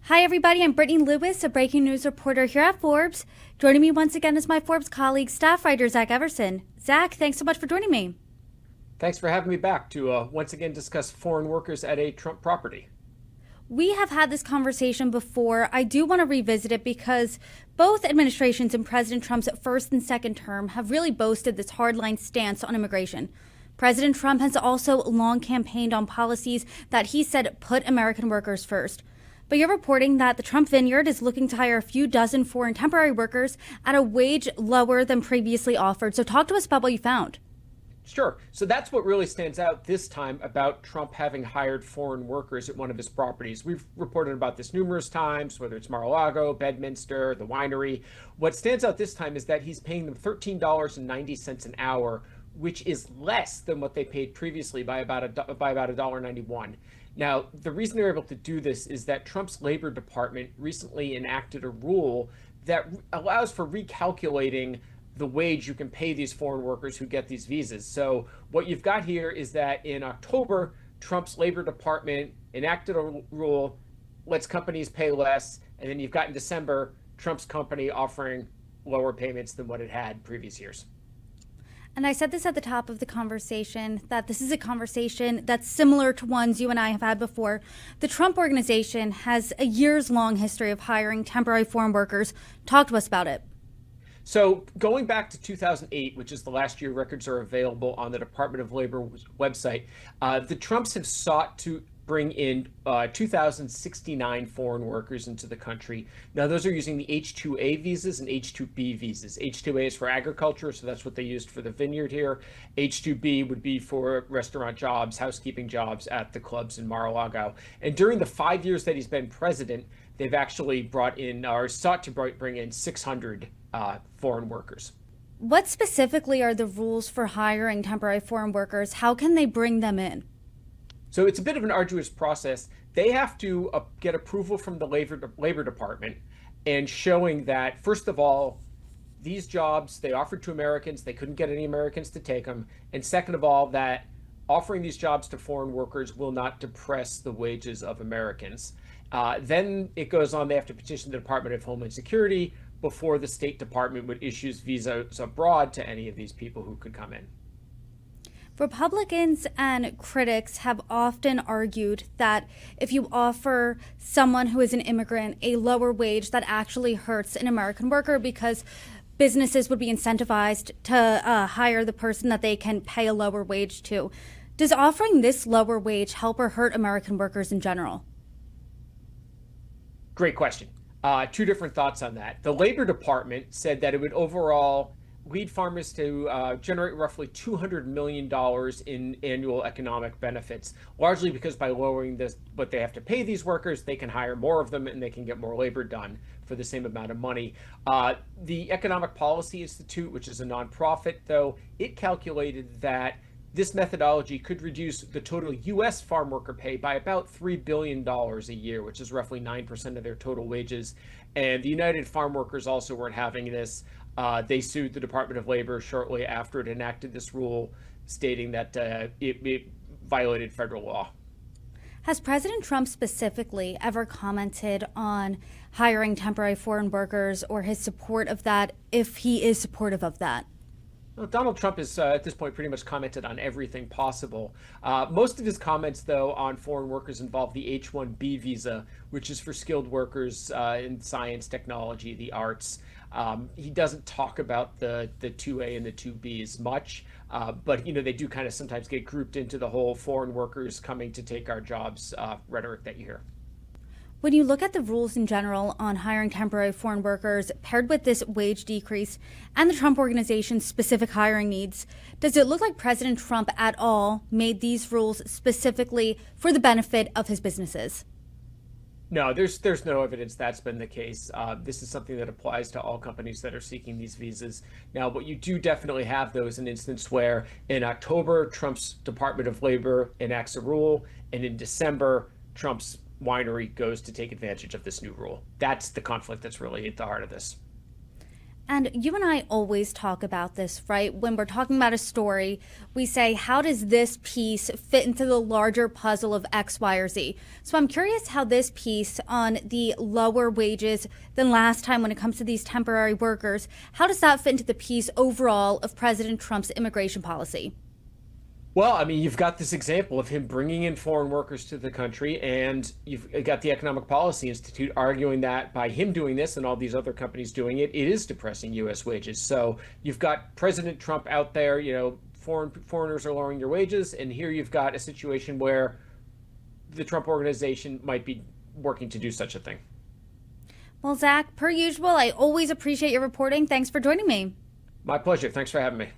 Hi, everybody. I'm Brittany Lewis, a breaking news reporter here at Forbes. Joining me once again is my Forbes colleague, staff writer Zach Everson. Zach, thanks so much for joining me. Thanks for having me back to once again discuss foreign workers at a Trump property. We have had this conversation before. I do want to revisit it because both administrations in President Trump's first and second term have really boasted this hardline stance on immigration. President Trump has also long campaigned on policies that he said put American workers first. But you're reporting that the Trump Vineyard is looking to hire a few dozen foreign temporary workers at a wage lower than previously offered. So talk to us about what you found. Sure. So that's what really stands out this time about Trump having hired foreign workers at one of his properties. We've reported about this numerous times, whether it's Mar-a-Lago, Bedminster, the winery. What stands out this time is that he's paying them $13.90 an hour, which is less than what they paid previously by about $1.91. Now, the reason they're able to do this is that Trump's Labor Department recently enacted a rule that allows for recalculating the wage you can pay these foreign workers who get these visas. So what you've got here is that in October, Trump's Labor Department enacted a rule, lets companies pay less, and then you've got in December, Trump's company offering lower payments than what it had previous years. And I said this at the top of the conversation, that this is a conversation that's similar to ones you and I have had before. The Trump Organization has a years-long history of hiring temporary foreign workers. Talk to us about it. So going back to 2008, which is the last year records are available on the Department of Labor website, the Trumps have sought to bring in 2,069 foreign workers into the country. Now, those are using the H-2A visas and H-2B visas. H-2A is for agriculture, so that's what they used for the Vineyard here. H-2B would be for restaurant jobs, housekeeping jobs at the clubs in Mar-a-Lago. And during the 5 years that he's been president, they've actually brought in or sought to bring in 600 foreign workers. What specifically are the rules for hiring temporary foreign workers? How can they bring them in? So it's a bit of an arduous process. They have to get approval from the Labor Department and showing that, first of all, these jobs they offered to Americans, they couldn't get any Americans to take them. And second of all, that offering these jobs to foreign workers will not depress the wages of Americans. Then it goes on, they have to petition the Department of Homeland Security before the State Department would issue visas abroad to any of these people who could come in. Republicans and critics have often argued that if you offer someone who is an immigrant a lower wage, that actually hurts an American worker because businesses would be incentivized to hire the person that they can pay a lower wage to. Does offering this lower wage help or hurt American workers in general? Great question. Two different thoughts on that. The Labor Department said that it would overall lead farmers to generate roughly $200 million in annual economic benefits, largely because by lowering what they have to pay these workers, they can hire more of them and they can get more labor done for the same amount of money. The Economic Policy Institute, which is a nonprofit, though, it calculated that this methodology could reduce the total U.S. farm worker pay by about $3 billion a year, which is roughly 9% of their total wages. And the United Farm Workers also weren't having this. They sued the Department of Labor shortly after it enacted this rule, stating that it violated federal law. Has President Trump specifically ever commented on hiring temporary foreign workers or his support of that, if he is supportive of that? Well, Donald Trump has, at this point, pretty much commented on everything possible. Most of his comments, though, on foreign workers involve the H-1B visa, which is for skilled workers in science, technology, the arts. He doesn't talk about the 2A and the 2B as much, but they do kind of sometimes get grouped into the whole foreign workers coming to take our jobs rhetoric that you hear. When you look at the rules in general on hiring temporary foreign workers paired with this wage decrease and the Trump Organization's specific hiring needs, does it look like President Trump at all made these rules specifically for the benefit of his businesses? No, there's no evidence that's been the case. This is something that applies to all companies that are seeking these visas. Now, what you do definitely have, though, is an instance where in October, Trump's Department of Labor enacts a rule, and in December, Trump's winery goes to take advantage of this new rule. That's the conflict that's really at the heart of this. And you and I always talk about this, right? When we're talking about a story, we say, how does this piece fit into the larger puzzle of X, Y, or Z? So I'm curious how this piece on the lower wages than last time when it comes to these temporary workers, how does that fit into the piece overall of President Trump's immigration policy? Well, I mean, you've got this example of him bringing in foreign workers to the country, and you've got the Economic Policy Institute arguing that by him doing this and all these other companies doing it, it is depressing U.S. wages. So you've got President Trump out there, foreigners are lowering your wages, and here you've got a situation where the Trump organization might be working to do such a thing. Well, Zach, per usual, I always appreciate your reporting. Thanks for joining me. My pleasure. Thanks for having me.